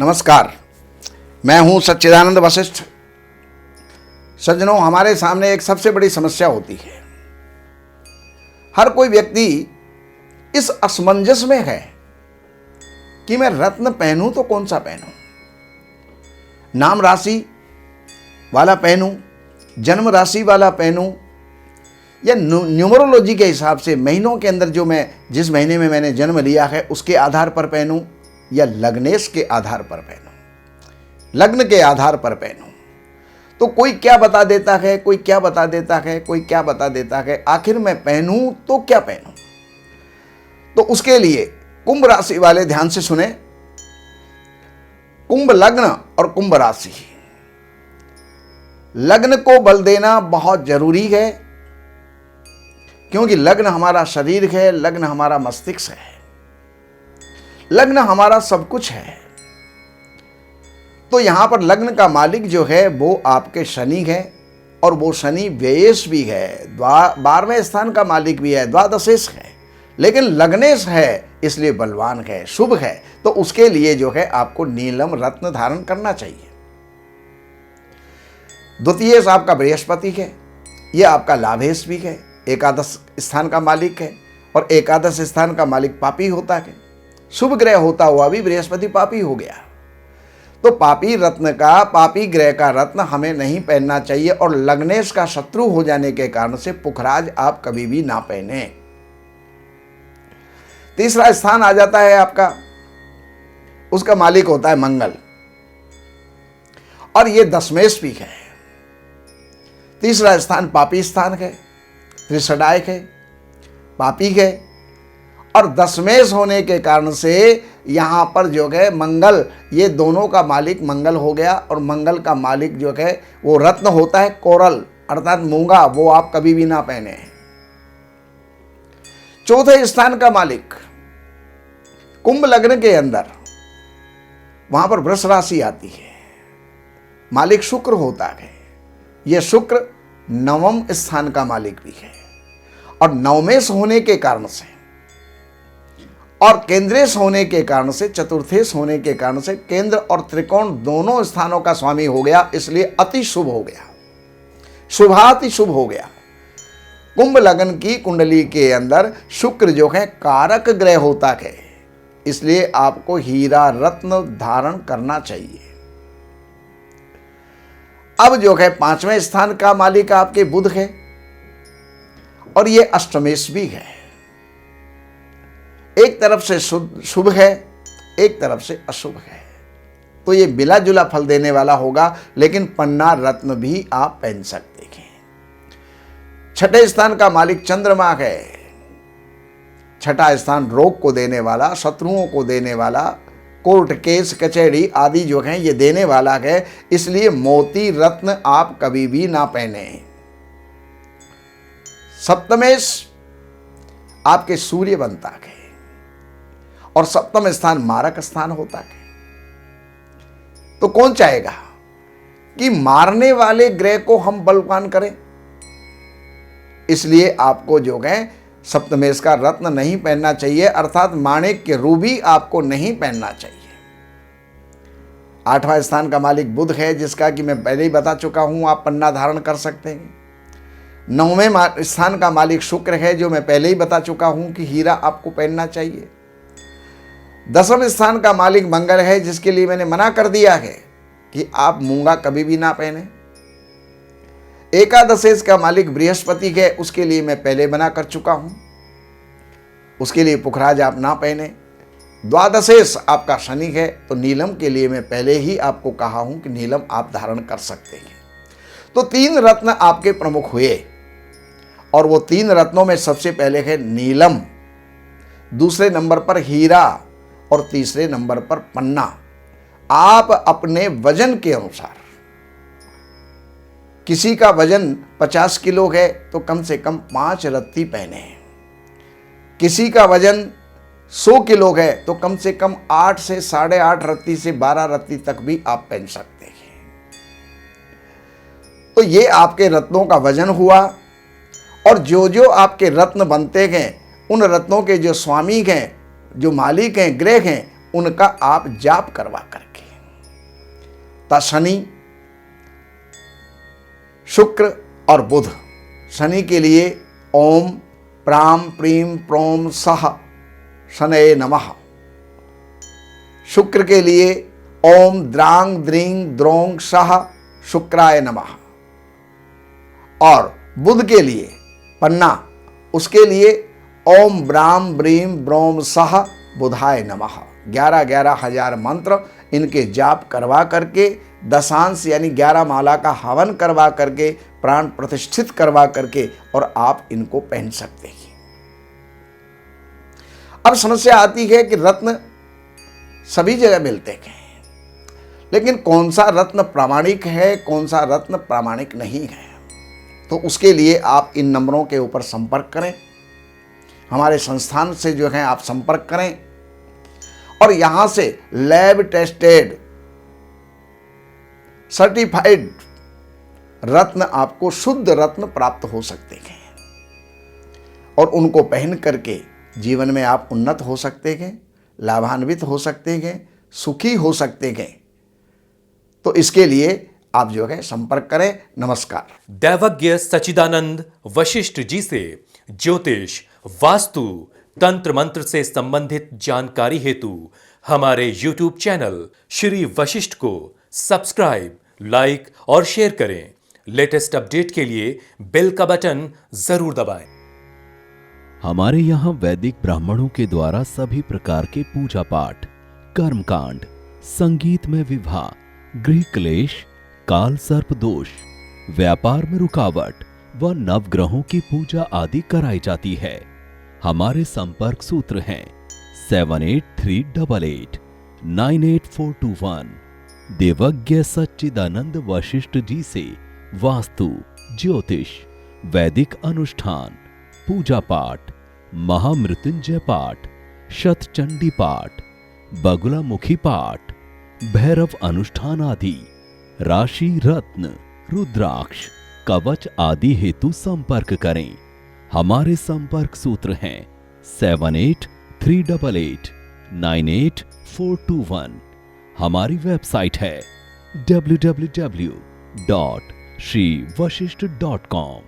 नमस्कार, मैं हूं सच्चिदानंद वशिष्ठ। सज्जनों, हमारे सामने एक सबसे बड़ी समस्या होती है। हर कोई व्यक्ति इस असमंजस में है कि मैं रत्न पहनूं तो कौन सा पहनूं, नाम राशि वाला पहनूं, जन्म राशि वाला पहनूं, या न्यूमरोलॉजी के हिसाब से महीनों के अंदर जो मैं जिस महीने में मैंने जन्म लिया है उसके आधार पर पहनूं, या लग्नेश के आधार पर पहनूं, लग्न के आधार पर पहनूं। तो कोई क्या बता देता है, कोई क्या बता देता है, कोई क्या बता देता है, आखिर मैं पहनूं तो क्या पहनूं। तो उसके लिए कुंभ राशि वाले ध्यान से सुने। कुंभ लग्न और कुंभ राशि, लग्न को बल देना बहुत जरूरी है, क्योंकि लग्न हमारा शरीर है, लग्न हमारा मस्तिष्क है, लग्न हमारा सब कुछ है। तो यहां पर लग्न का मालिक जो है वो आपके शनि है, और वो शनि व्ययेश भी है, 12वें स्थान का मालिक भी है, द्वादशेश है, लेकिन लग्नेश है, इसलिए बलवान है, शुभ है। तो उसके लिए जो है आपको नीलम रत्न धारण करना चाहिए। द्वितीय आपका बृहस्पति है, यह आपका लाभेश भी है, एकादश स्थान का मालिक है, और एकादश स्थान का मालिक पापी होता है। शुभ ग्रह होता हुआ भी बृहस्पति पापी हो गया। तो पापी रत्न का, पापी ग्रह का रत्न हमें नहीं पहनना चाहिए, और लग्नेश का शत्रु हो जाने के कारण से पुखराज आप कभी भी ना पहने। तीसरा स्थान आ जाता है आपका, उसका मालिक होता है मंगल, और यह दशमेश भी है। तीसरा स्थान पापी स्थान है, त्रिषडायक है, पापी है, और दशमेश होने के कारण से यहां पर जो है मंगल, ये दोनों का मालिक मंगल हो गया, और मंगल का मालिक जो है वो रत्न होता है कोरल, अर्थात मूंगा, वो आप कभी भी ना पहने। चौथे स्थान का मालिक कुंभ लग्न के अंदर, वहां पर वृष राशि आती है, मालिक शुक्र होता है। यह शुक्र नवम स्थान का मालिक भी है, और नवमेश होने के कारण से और केंद्रेश होने के कारण से, चतुर्थेश होने के कारण से केंद्र और त्रिकोण दोनों स्थानों का स्वामी हो गया, इसलिए अति शुभ हो गया, शुभाति शुभ हो गया। कुंभ लग्न की कुंडली के अंदर शुक्र जो है कारक ग्रह होता है, इसलिए आपको हीरा रत्न धारण करना चाहिए। अब जो है 5वें स्थान का मालिक आपके बुध है, और यह अष्टमेश भी है। एक तरफ से शुभ है, एक तरफ से अशुभ है, तो ये मिला जुला फल देने वाला होगा, लेकिन पन्ना रत्न भी आप पहन सकते हैं। छठे स्थान का मालिक चंद्रमा है। छठा स्थान रोग को देने वाला, शत्रुओं को देने वाला, कोर्ट केस कचहरी आदि जो है ये देने वाला है, इसलिए मोती रत्न आप कभी भी ना पहने। सप्तमेश आपके सूर्य बनता है, और सप्तम स्थान मारक स्थान होता है। तो कौन चाहेगा कि मारने वाले ग्रह को हम बलवान करें, इसलिए आपको जो है सप्तमेश का रत्न नहीं पहनना चाहिए, अर्थात माणिक्य रूबी आपको नहीं पहनना चाहिए। 8वां स्थान का मालिक बुध है, जिसका कि मैं पहले ही बता चुका हूं, आप पन्ना धारण कर सकते हैं। 9वें स्थान का मालिक शुक्र है, जो मैं पहले ही बता चुका हूं कि हीरा आपको पहनना चाहिए। 10वें स्थान का मालिक मंगल है, जिसके लिए मैंने मना कर दिया है कि आप मूंगा कभी भी ना पहने। एकादशेश का मालिक बृहस्पति है, उसके लिए मैं पहले मना कर चुका हूं, उसके लिए पुखराज आप ना पहने। द्वादशेश आपका शनि है, तो नीलम के लिए मैं पहले ही आपको कहा हूं कि नीलम आप धारण कर सकते हैं। तो 3 रत्न आपके प्रमुख हुए, और वो 3 रत्नों में सबसे पहले है नीलम, दूसरे नंबर पर हीरा, और तीसरे नंबर पर पन्ना। आप अपने वजन के अनुसार, किसी का वजन 50 किलो है तो कम से कम 5 रत्ती पहने, किसी का वजन 100 किलो है तो कम से कम 8 से 8.5 रत्ती से 12 रत्ती तक भी आप पहन सकते हैं। तो ये आपके रत्नों का वजन हुआ, और जो जो आपके रत्न बनते हैं, उन रत्नों के जो स्वामी हैं, जो मालिक हैं, ग्रह हैं, उनका आप जाप करवा करके तथा शनि, शुक्र और बुध। शनि के लिए ओम प्राम प्रीम प्रोम सह शनये नमः। शुक्र के लिए ओम द्रांग द्रींग द्रोंग सह शुक्राय नमः। और बुध के लिए पन्ना, उसके लिए ओम ब्राम ब्रीम ब्रोम सह बुधाय नमः। 11,000 मंत्र इनके जाप करवा करके, दशांश यानी 11 माला का हवन करवा करके, प्राण प्रतिष्ठित करवा करके और आप इनको पहन सकते हैं। अब समस्या आती है कि रत्न सभी जगह मिलते हैं, लेकिन कौन सा रत्न प्रामाणिक है, कौन सा रत्न प्रामाणिक नहीं है। तो उसके लिए आप इन नंबरों के ऊपर संपर्क करें, हमारे संस्थान से जो है आप संपर्क करें और यहां से लैब टेस्टेड सर्टिफाइड रत्न, आपको शुद्ध रत्न प्राप्त हो सकते हैं और उनको पहन करके जीवन में आप उन्नत हो सकते हैं, लाभान्वित हो सकते हैं, सुखी हो सकते हैं। तो इसके लिए आप जो है संपर्क करें। नमस्कार। दैवज्ञ सच्चिदानंद वशिष्ठ जी से ज्योतिष, वास्तु, तंत्र मंत्र से संबंधित जानकारी हेतु हमारे YouTube चैनल श्री वशिष्ठ को सब्सक्राइब, लाइक और शेयर करें। लेटेस्ट अपडेट के लिए बेल का बटन जरूर दबाएं। हमारे यहाँ वैदिक ब्राह्मणों के द्वारा सभी प्रकार के पूजा पाठ, कर्मकांड, संगीत में विवाह, गृह क्लेश, काल सर्प दोष, व्यापार में रुकावट व नवग्रहों की पूजा आदि कराई जाती है। हमारे संपर्क सूत्र हैं 7838898421। देवज्ञ सच्चिदानंद वशिष्ठ जी से वास्तु, ज्योतिष, वैदिक अनुष्ठान, पूजा पाठ, महामृत्युंजय पाठ, शतचंडी पाठ, बगुलामुखी पाठ, भैरव अनुष्ठान आदि, राशि रत्न, रुद्राक्ष, कवच आदि हेतु संपर्क करें। हमारे संपर्क सूत्र हैं 7838898421। हमारी वेबसाइट है www.shrivashishth.com।